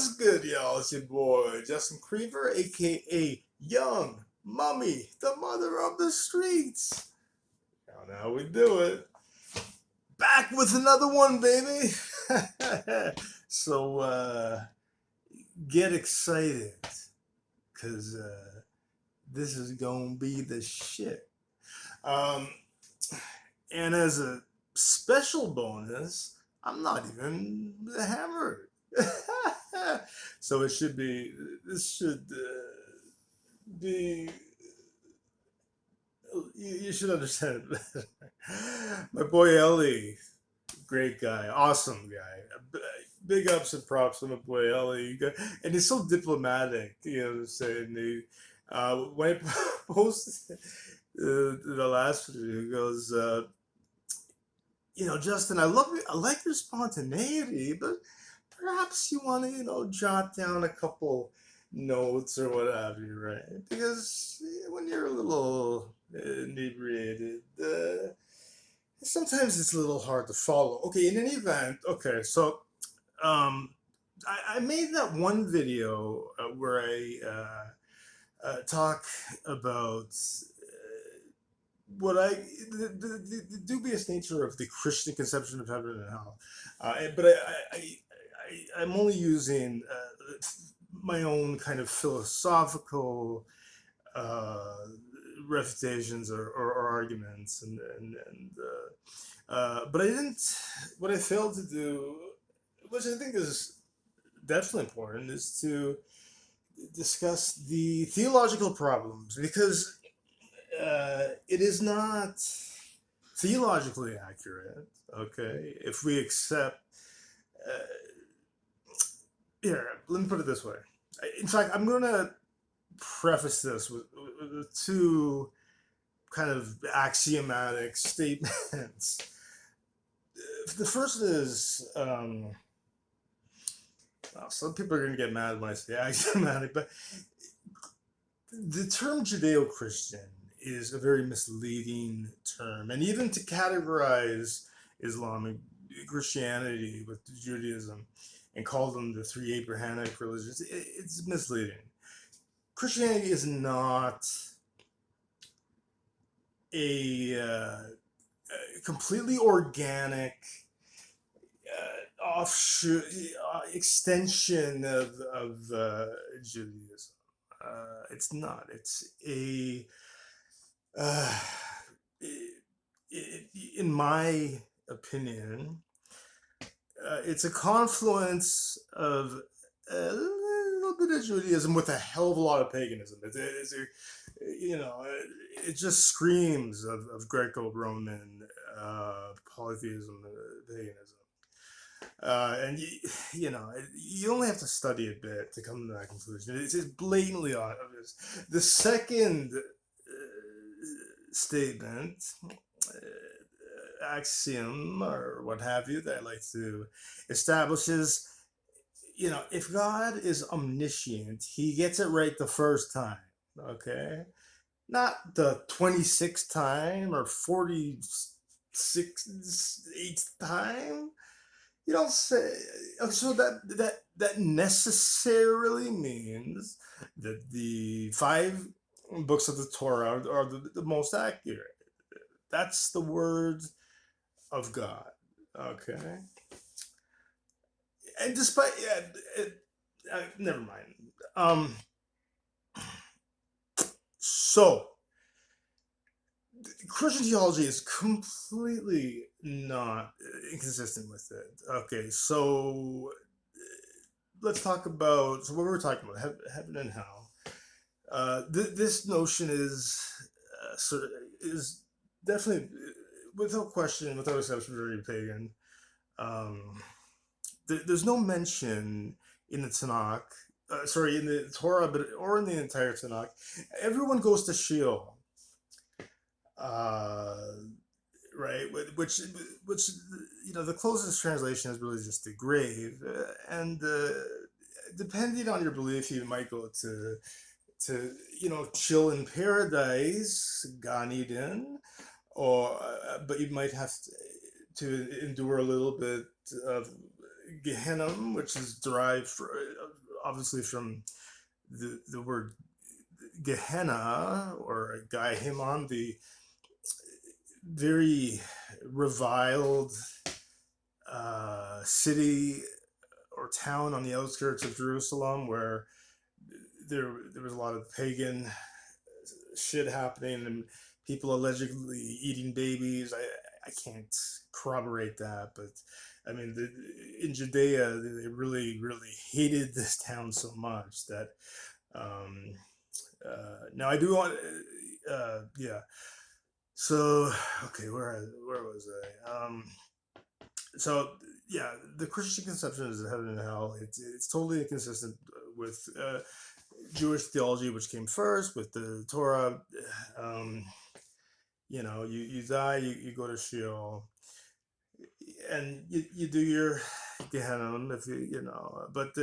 What's good, y'all? It's your boy, Justin Creever, aka Young Mummy, the mother of the streets. Y'all know how we do it. Back with another one, baby. So, get excited, because this is going to be the shit. Um, and as a special bonus, I'm not even hammered. So it should be, this should be, you should understand it. My boy Ellie, great guy, awesome guy. Big ups and props to my boy Ellie. And he's so diplomatic, you know what I'm saying? When I posted the last video, he goes, Justin, I like your spontaneity, but perhaps you want to, jot down a couple notes or what have you, right? Because when you're a little inebriated, sometimes it's a little hard to follow. Okay, in any event, okay, so um, I made that one video where I talk about the dubious nature of the Christian conception of heaven and hell, but I'm only using my own kind of philosophical refutations or arguments, but I didn't. What I failed to do, which I think is definitely important, is to discuss the theological problems, because it is not theologically accurate, okay, if we accept here, let me put it this way. In fact, I'm going to preface this with two kind of axiomatic statements. The first is, well, some people are going to get mad when I say axiomatic, but the term Judeo-Christian is a very misleading term. And even to categorize Islamic Christianity with Judaism and call them the three Abrahamic religions, it's misleading. Christianity is not a completely organic offshoot extension of Judaism. It's not. It's a in my opinion, it's a confluence of a little bit of Judaism with a hell of a lot of paganism. It just screams of Greco-Roman polytheism, paganism. And you only have to study a bit to come to that conclusion. It's just blatantly obvious. The second statement, axiom or what have you, that I like to establish is, if God is omniscient, he gets it right the first time, okay? Not the 26th time or 46th, 8th time. You don't say. So that necessarily means that the 5 books of the Torah are the most accurate. That's the words of God. Okay. And despite never mind. So Christian theology is completely not inconsistent with it. Okay, so let's talk about what we were talking about, heaven and hell. This notion is is definitely, without question, without exception, very pagan. There's no mention in the Tanakh, in the Torah, or in the entire Tanakh. Everyone goes to Sheol. Right, which the closest translation is really just the grave, and depending on your belief, you might go to chill in paradise, Gan Eden, or but you might have to endure a little bit of Gehenna, which is derived obviously from the word Gehenna or Gehinnom, the very reviled city or town on the outskirts of Jerusalem, where there was a lot of pagan shit happening and people allegedly eating babies. I can't corroborate that, but I mean, in Judea, they really, really hated this town so much that. Um, Now I do want, yeah. So okay, where was I? So yeah, the Christian conception is heaven and hell. It's totally inconsistent with Jewish theology, which came first with the Torah. Um, you die, you go to Sheol, and you do your Gehenna if but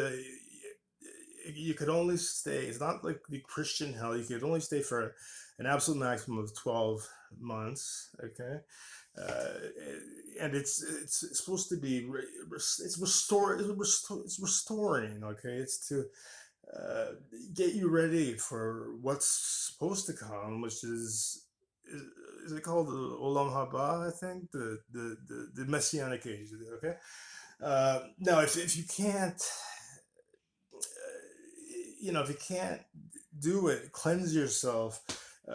you could only stay. It's not like the Christian hell. You could only stay for an absolute maximum of 12 months. Okay, uh, and it's supposed to be it's restoring. Okay, it's to uh, get you ready for what's supposed to come, which is, is it called the Olam Haba? I think the Messianic age. Okay. Now, if you can't, if you can't do it, cleanse yourself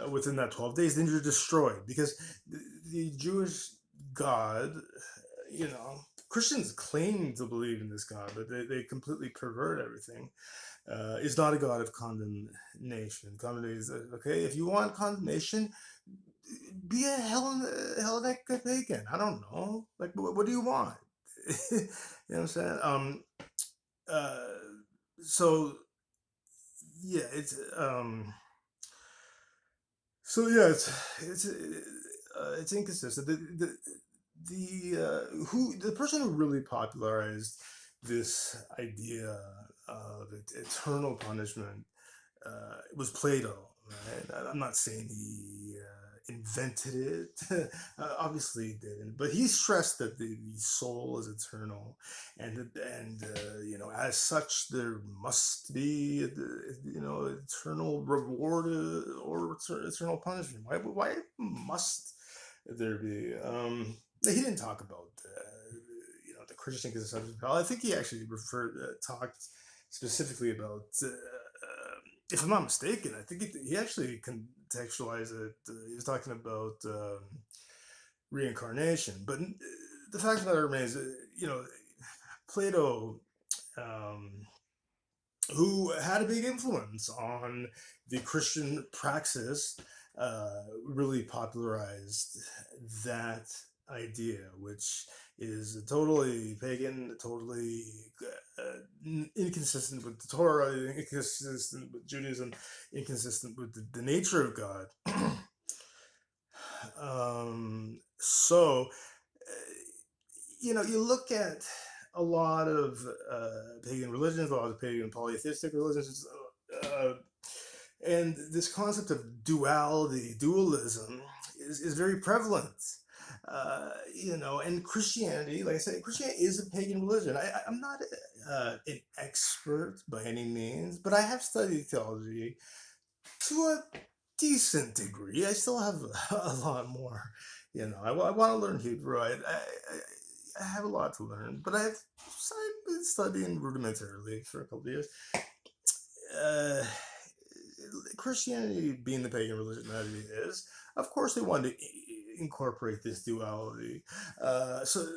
within that 12 days, then you're destroyed because the Jewish God, Christians claim to believe in this God, but they completely pervert everything. Is not a God of condemnation. Condemnation is okay. If you want condemnation, be a Hellenic pagan. I don't know. Like, what do you want? You know what I'm saying? Uh, so yeah, it's inconsistent. The person who really popularized this idea of eternal punishment was Plato, right? I'm not saying he invented it. Obviously, he didn't. But he stressed that the soul is eternal, as such, there must be eternal reward or eternal punishment. Why must there be? He didn't talk about the Christian conception of hell. I think he actually talked specifically about. If I'm not mistaken, I think he actually contextualized it. He was talking about reincarnation, but the fact of the matter remains, Plato, um, who had a big influence on the Christian praxis, really popularized that idea, which is totally pagan, totally inconsistent with the Torah, inconsistent with Judaism, inconsistent with the nature of God. So, you look at a lot of pagan religions, a lot of pagan polytheistic religions, and this concept of dualism is very prevalent. And Christianity, like I said, Christianity is a pagan religion. I'm not an expert by any means, but I have studied theology to a decent degree. I still have a lot more. I want to learn Hebrew. I have a lot to learn, but I've been studying rudimentarily for a couple of years. Uh, Christianity being the pagan religion that it is, of course they wanted to incorporate this duality. So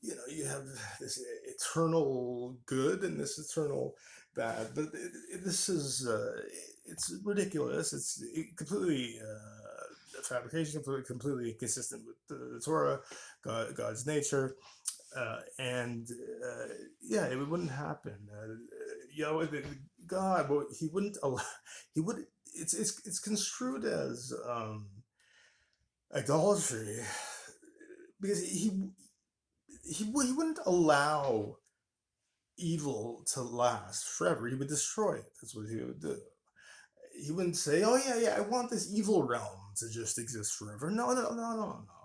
you have this eternal good and this eternal bad, but this is it's ridiculous. It's completely fabrication, completely consistent with the Torah, God's nature. And yeah, it wouldn't happen. God, but he wouldn't allow. He would. It's construed as idolatry because he wouldn't allow evil to last forever. He would destroy it. That's what he would do. He wouldn't say, "Oh yeah, I want this evil realm to just exist forever." No.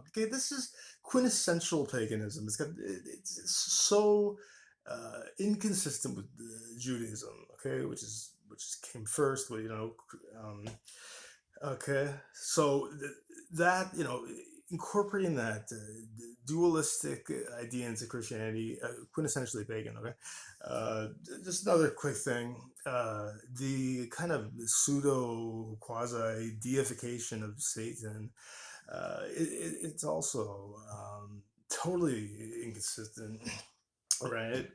Okay, this is quintessential paganism. It's so inconsistent with Judaism. okay, which came first, well, okay, so that, incorporating that dualistic idea into Christianity, quintessentially pagan. Okay, uh, just another quick thing: the kind of pseudo quasi deification of Satan. It's also totally inconsistent, right?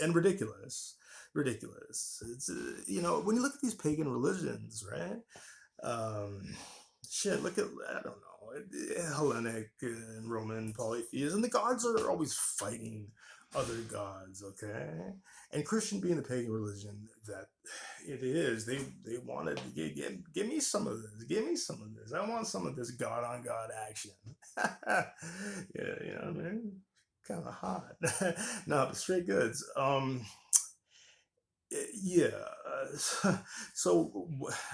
And ridiculous. Ridiculous. It's when you look at these pagan religions, right? Um, Shit, look at, I don't know, Hellenic and Roman polytheism. The gods are always fighting other gods, okay? And Christian being the pagan religion that it is, they wanted to give me some of this, give me some of this. I want some of this God on God action. Yeah, you know what I mean? Kind of hot. No, but straight goods. Yeah. So,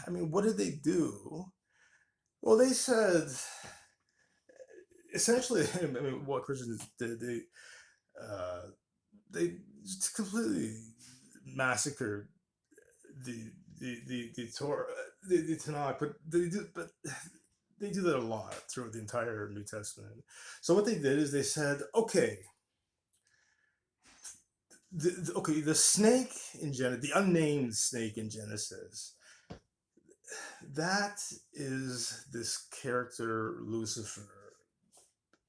I mean, what did they do? Well, they said essentially, I mean, what Christians did, uh, they just completely massacred the Torah, the Tanakh, but they do that a lot throughout the entire New Testament. So what they did is they said, okay, the snake in Genesis, the unnamed snake in Genesis, that is this character Lucifer,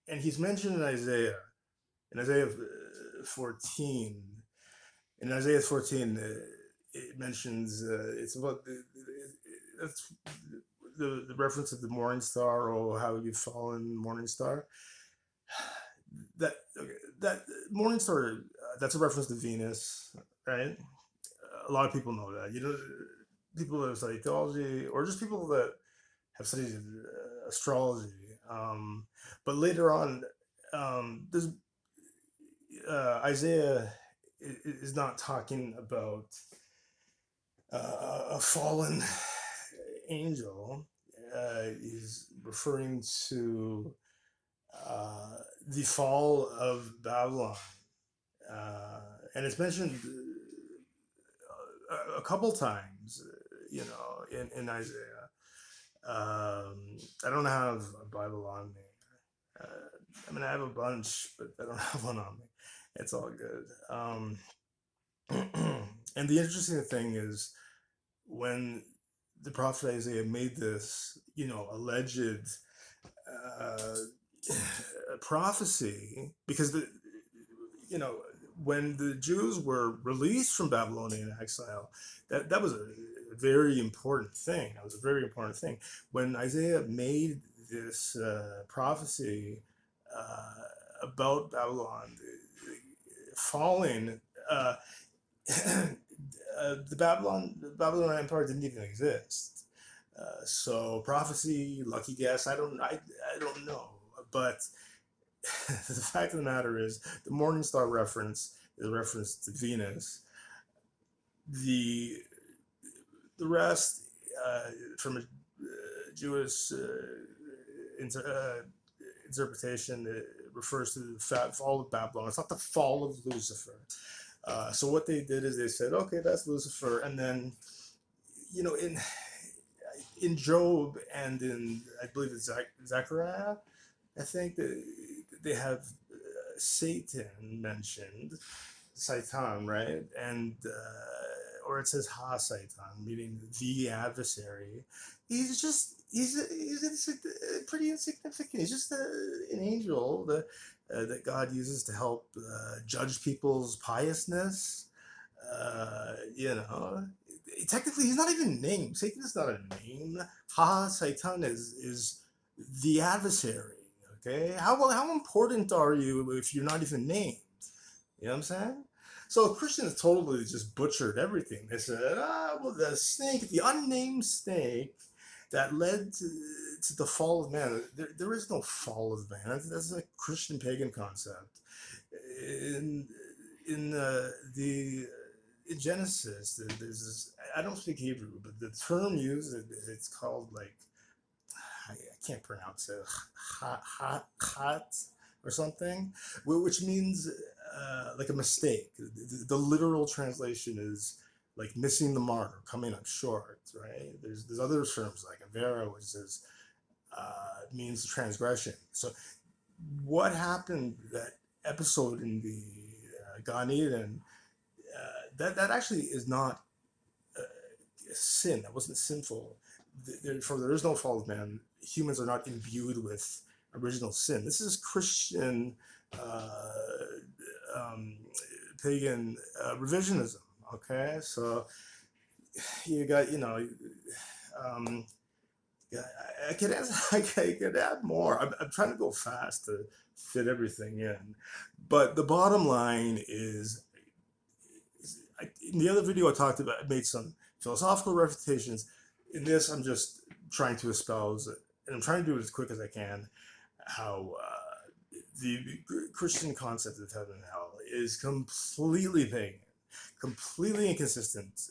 and he's mentioned in Isaiah. In Isaiah 14, in Isaiah 14, it mentions it's about that's the reference of the morning star, or how you've fallen, morning star. That okay, that morning star, that's a reference to Venus, right? A lot of people know that. People that study theology, or just people that have studied astrology. But later on, there's Isaiah is not talking about a fallen angel. He's referring to the fall of Babylon. And it's mentioned a couple times, in Isaiah. I don't have a Bible on me. I mean, I have a bunch, but I don't have one on me. It's all good. And the interesting thing is, when the prophet Isaiah made this, alleged uh, prophecy, because you know, when the Jews were released from Babylonian exile, that was a very important thing. That was a very important thing. When Isaiah made this prophecy about Babylon falling, the Babylon Empire didn't even exist. So prophecy, lucky guess. I don't know, but the fact of the matter is, the Morning Star reference is a reference to Venus. The the rest, from a Jewish interpretation, it refers to the fall of Babylon. It's not the fall of Lucifer. So what they did is they said, okay, that's Lucifer, and then, in Job, and in, I believe it's Zechariah, I think that they have Satan mentioned, Satan, right? And or it says Ha Satan, meaning the adversary. He's pretty insignificant. He's just an angel that God uses to help judge people's piousness. You know, Technically, he's not even named. Satan is not a name. Ha Satan is the adversary. Okay, how important are you if you're not even named? You know what I'm saying? So Christians totally just butchered everything. They said, well, the snake, the unnamed snake that led to the fall of man. There is no fall of man. That's a Christian pagan concept. In the in Genesis, there's this, I don't speak Hebrew, but the term used, it's called, like, I can't pronounce it, chat or something, which means like a mistake. The literal translation is like missing the mark or coming up short, right? There's other terms like avera, which is means transgression. So what happened that episode in the Gan Eden, that actually is not sin. That wasn't sinful. For there is no fall of man. Humans are not imbued with original sin. This is Christian uh, um, pagan revisionism. Okay, so you got um, yeah, I could add, I could add more. I'm trying to go fast to fit everything in, but the bottom line is in the other video I talked about, I made some philosophical refutations. In this, I'm just trying to espouse, and I'm trying to do it as quick as I can, how the Christian concept of heaven and hell is completely pagan, completely inconsistent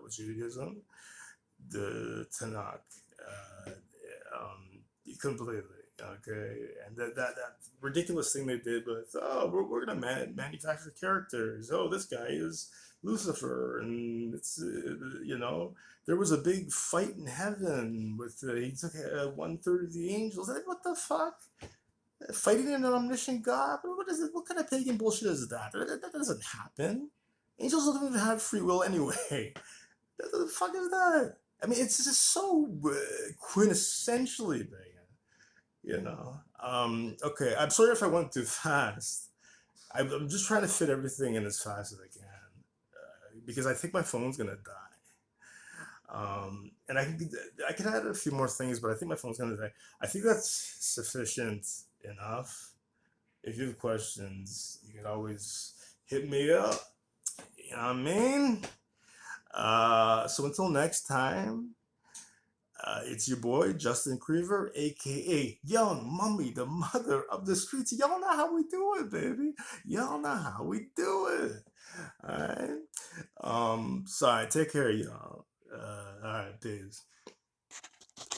with Judaism, the Tanakh, uh, completely. Okay, and that ridiculous thing they did with, oh, we're gonna manufacture characters. Oh, this guy is Lucifer, and it's there was a big fight in heaven with he took 1/3 of the angels. Like, what the fuck? Fighting an omniscient God? What is it? What kind of pagan bullshit is that? That doesn't happen. Angels don't even have free will anyway. What the fuck is that? I mean, it's just so quintessentially pagan, you know. Okay, I'm sorry if I went too fast. I'm just trying to fit everything in as fast as I can because I think my phone's gonna die. And I can add a few more things, but I think my phone's gonna die. I think that's sufficient enough. If you have questions, you can always hit me up. You know what I mean? So until next time, it's your boy Justin Creever, aka Young Mummy, the mother of the streets. Y'all know how we do it, baby. Y'all know how we do it. All right. Sorry. Take care, y'all. All right. Peace.